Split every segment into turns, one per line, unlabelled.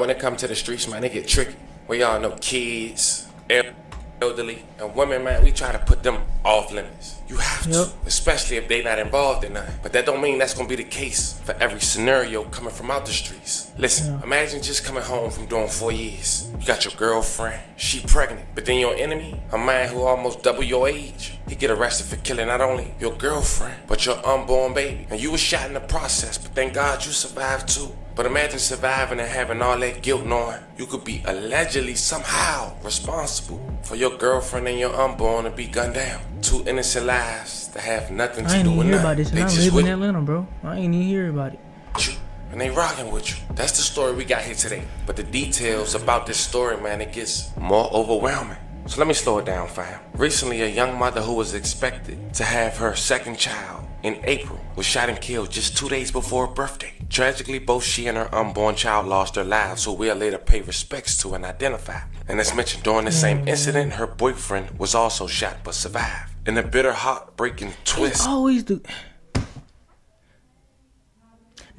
When it comes to the streets, man, they get tricky. We all know kids, elderly, and women, man, we try to put them off limits. You have to, especially if they not involved in nothing. But that don't mean that's gonna be the case for every scenario coming from out the streets. Listen, imagine just coming home from doing 4 years. You got your girlfriend, she pregnant, but then your enemy, a man who almost double your age, he get arrested for killing not only your girlfriend, but your unborn baby. And you was shot in the process, but thank God you survived too. But imagine surviving and having all that guilt knowing you could be allegedly somehow responsible for your girlfriend and your unborn to be gunned down. 2 innocent lives that have nothing to do with nothing.
I ain't even hear about this, and I live in Atlanta, bro. I ain't even hear about it.
And they rocking with you. That's the story we got here today. But the details about this story, man, it gets more overwhelming. So let me slow it down, fam. Recently, a young mother who was expected to have her second child in April was shot and killed just 2 days before her birthday. Tragically, both she and her unborn child lost their lives, who we'll later pay respects to and identify. And as mentioned, during the same incident, her boyfriend was also shot but survived. In a bitter, heartbreaking twist.
They always do.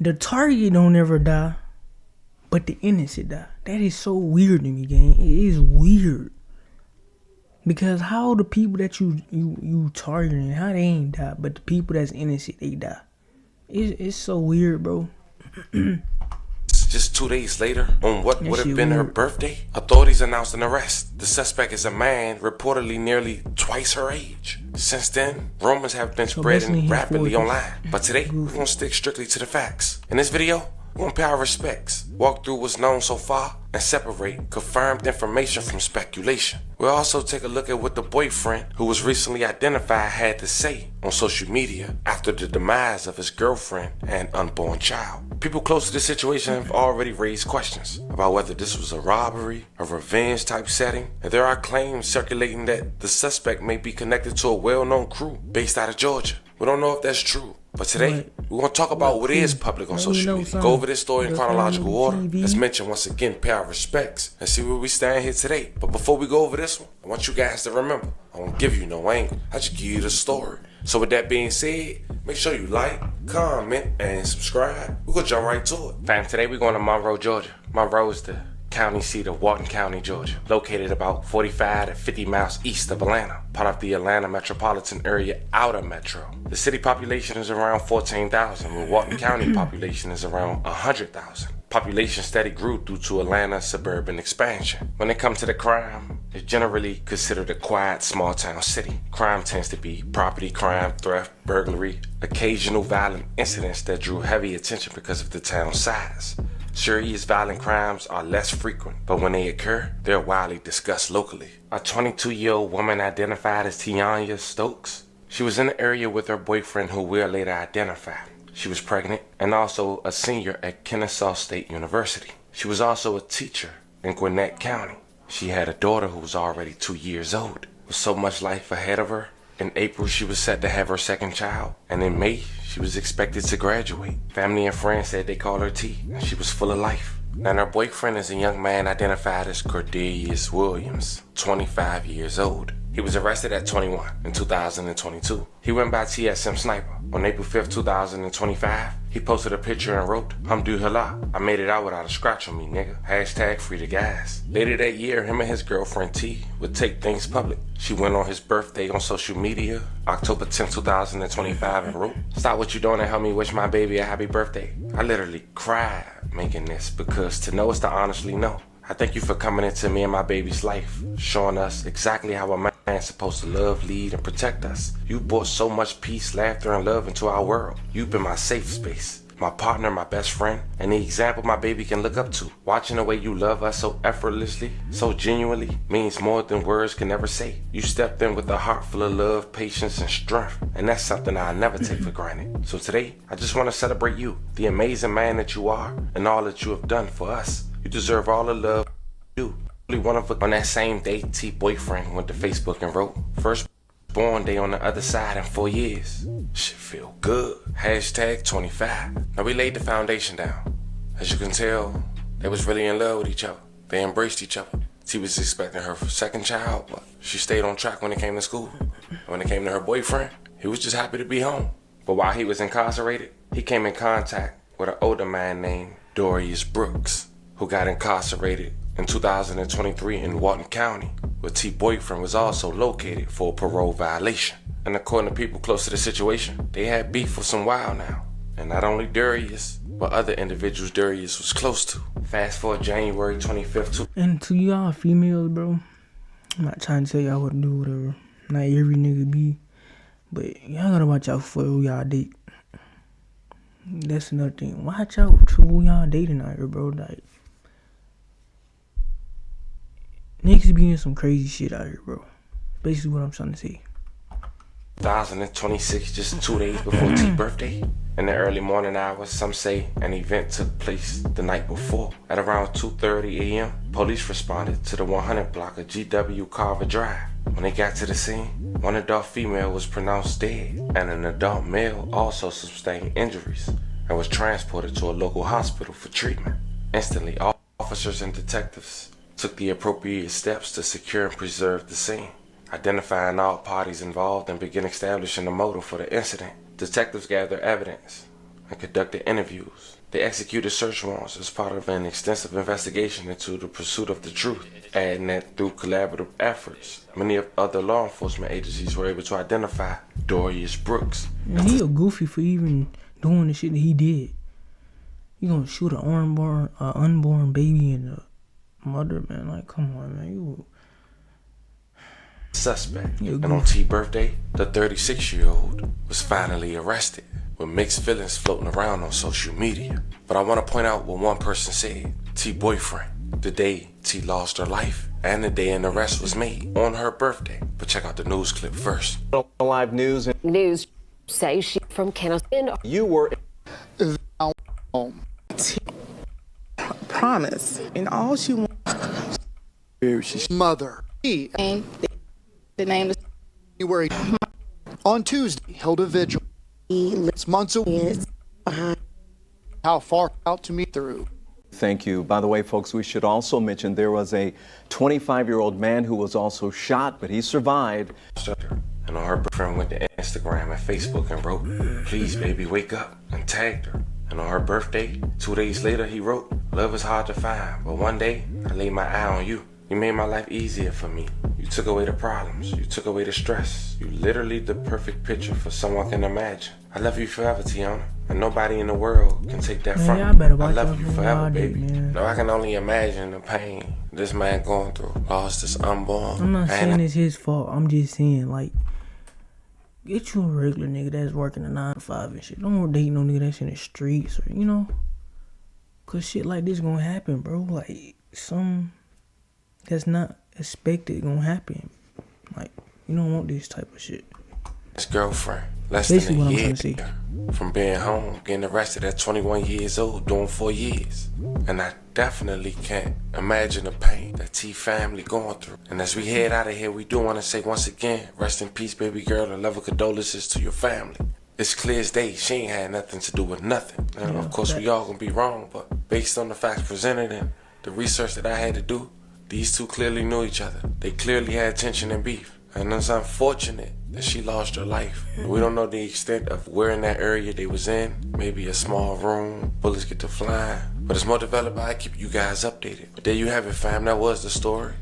The target don't ever die, but the innocent die. That is so weird to me, gang. It is weird. Because how the people that you targeting, how they ain't die, but the people that's innocent, they die. It's so weird, bro.
Just 2 days later, on what would have been her birthday, authorities announced an arrest. The suspect is a man reportedly nearly twice her age. Since then, rumors have been spreading rapidly online. But today, we're going to stick strictly to the facts. In this video, we're going to pay our respects, walk through what's known so far, and separate confirmed information from speculation. We'll also take a look at what the boyfriend, who was recently identified, had to say on social media after the demise of his girlfriend and unborn child. People close to the situation have already raised questions about whether this was a robbery, a revenge type setting, and there are claims circulating that the suspect may be connected to a well-known crew based out of Georgia. We don't know if that's true. But today, we're going to talk about what is public on social media. Go over this story in chronological order. Let's mention once again, pay our respects, and see where we stand here today. But before we go over this one, I want you guys to remember, I won't give you no angle. I just give you the story. So with that being said, make sure you like, comment, and subscribe. We're going to jump right to it. Fam, today we're going to Monroe, Georgia. Monroe is the county seat of Walton County, Georgia, located about 45 to 50 miles east of Atlanta, part of the Atlanta metropolitan area outer metro. The city population is around 14,000, while Walton County population is around 100,000. Population steady grew due to Atlanta's suburban expansion. When it comes to the crime, it's generally considered a quiet small town city. Crime tends to be property crime, theft, burglary, occasional violent incidents that drew heavy attention because of the town's size. Serious violent crimes are less frequent, but when they occur, they're widely discussed locally. A 22-year-old woman identified as Tianya Stokes. She was in the area with her boyfriend, who we'll later identify. She was pregnant and also a senior at Kennesaw State University. She was also a teacher in Gwinnett County. She had a daughter who was already 2 years old. With so much life ahead of her, in April she was set to have her second child, and in May she was expected to graduate. Family and friends said they called her T, and she was full of life. Now her boyfriend is a young man identified as Cordelius Williams, 25 years old. He was arrested at 21 in 2022. He went by TSM Sniper. On April 5th, 2025, he posted a picture and wrote, "Alhamdulillah, I made it out without a scratch on me, nigga. Hashtag free the guys." Later that year, him and his girlfriend T would take things public. She went on his birthday on social media, October 10th, 2025, and wrote, "Stop what you doing and help me wish my baby a happy birthday." I literally cried making this, because to know is to honestly know. I thank you for coming into me and my baby's life, showing us exactly how a man's supposed to love, lead, and protect us. You brought so much peace, laughter, and love into our world. You've been my safe space, my partner, my best friend, and the example my baby can look up to. Watching the way you love us so effortlessly, so genuinely, means more than words can ever say. You stepped in with a heart full of love, patience, and strength, and that's something I'll never take for granted. So today, I just want to celebrate you, the amazing man that you are, and all that you have done for us. You deserve all the love you. One of on that same day, T boyfriend went to Facebook and wrote, "First born day on the other side in 4 years. Shit feel good. Hashtag 25. Now we laid the foundation down. As you can tell, they was really in love with each other. They embraced each other. T was expecting her second child, but she stayed on track when it came to school. When it came to her boyfriend, he was just happy to be home. But while he was incarcerated, he came in contact with an older man named Dorius Brooks, who got incarcerated in 2023 in Walton County, where T boyfriend was also located for a parole violation. And according to people close to the situation, they had beef for some while now. And not only Darius, but other individuals Darius was close to. Fast forward January 25th.
And to y'all females, bro, I'm not trying to tell y'all what to do, whatever. Not every nigga be. But y'all gotta watch out for who y'all date. That's another thing. Watch out for who y'all dating out here, bro. Like, niggas be in some crazy shit out here, bro. Basically what I'm trying to say.
2026, just 2 days before T's birthday. In the early morning hours, some say an event took place the night before. At around 2:30 a.m., police responded to the 100 block of GW Carver Drive. When they got to the scene, one adult female was pronounced dead, and an adult male also sustained injuries and was transported to a local hospital for treatment. Instantly, all officers and detectives took the appropriate steps to secure and preserve the scene, identifying all parties involved and begin establishing the motive for the incident. Detectives gathered evidence and conducted interviews. They executed search warrants as part of an extensive investigation into the pursuit of the truth, adding that through collaborative efforts, many of other law enforcement agencies were able to identify Darius Brooks.
Man, he a goofy for even doing the shit that he did. You gonna shoot an unborn baby and a mother, man? Like, come on, man. You
suspect. And on T's birthday, the 36-year-old was finally arrested, with mixed feelings floating around on social media. But I want to point out what one person said. T boyfriend, the day T lost her life and the day an arrest was made on her birthday. But check out the news clip first.
Live news.
News say she from Kennesaw.
You were
home. Promise. And all she wants is mother.
And the name is
January on Tuesday held a vigil. It's months away. How far out to meet through.
Thank you. By the way, folks, we should also mention there was a 25-year-old man who was also shot, but he survived.
And her boyfriend went to Instagram and Facebook and wrote, "Please, baby, wake up," and tagged her. And on her birthday, 2 days later, he wrote, "Love is hard to find, but one day I laid my eye on you. You made my life easier for me. You took away the problems. You took away the stress. You literally the perfect picture for someone can imagine. I love you forever, Tiana. And nobody in the world can take that from
I better
me. I
watch
love
out
you
for
forever,
y'all
baby."
man.
No, I can only imagine the pain this man going through. Lost his unborn.
I'm not saying it's his fault. I'm just saying, like, get you a regular nigga that's working a 9 to 5 and shit. Don't date no nigga that's in the streets or, you know. Cause shit like this gonna happen, bro. Like, some that's not expected gonna happen. Like, you don't want this type of shit.
His girlfriend, less
Basically
than a
what I'm
year
trying to say.
from being home, getting arrested at 21 years old, doing 4 years. And I definitely can't imagine the pain that T family going through. And as we head out of here, we do want to say once again, rest in peace, baby girl, and love and condolences to your family. It's clear as day, she ain't had nothing to do with nothing. And of course, we all gonna be wrong, but based on the facts presented and the research that I had to do, these two clearly knew each other. They clearly had tension and beef. And it's unfortunate that she lost her life. We don't know the extent of where in that area they was in. Maybe a small room, bullets get to flying. But it's more developed, I keep you guys updated. But there you have it, fam. That was the story.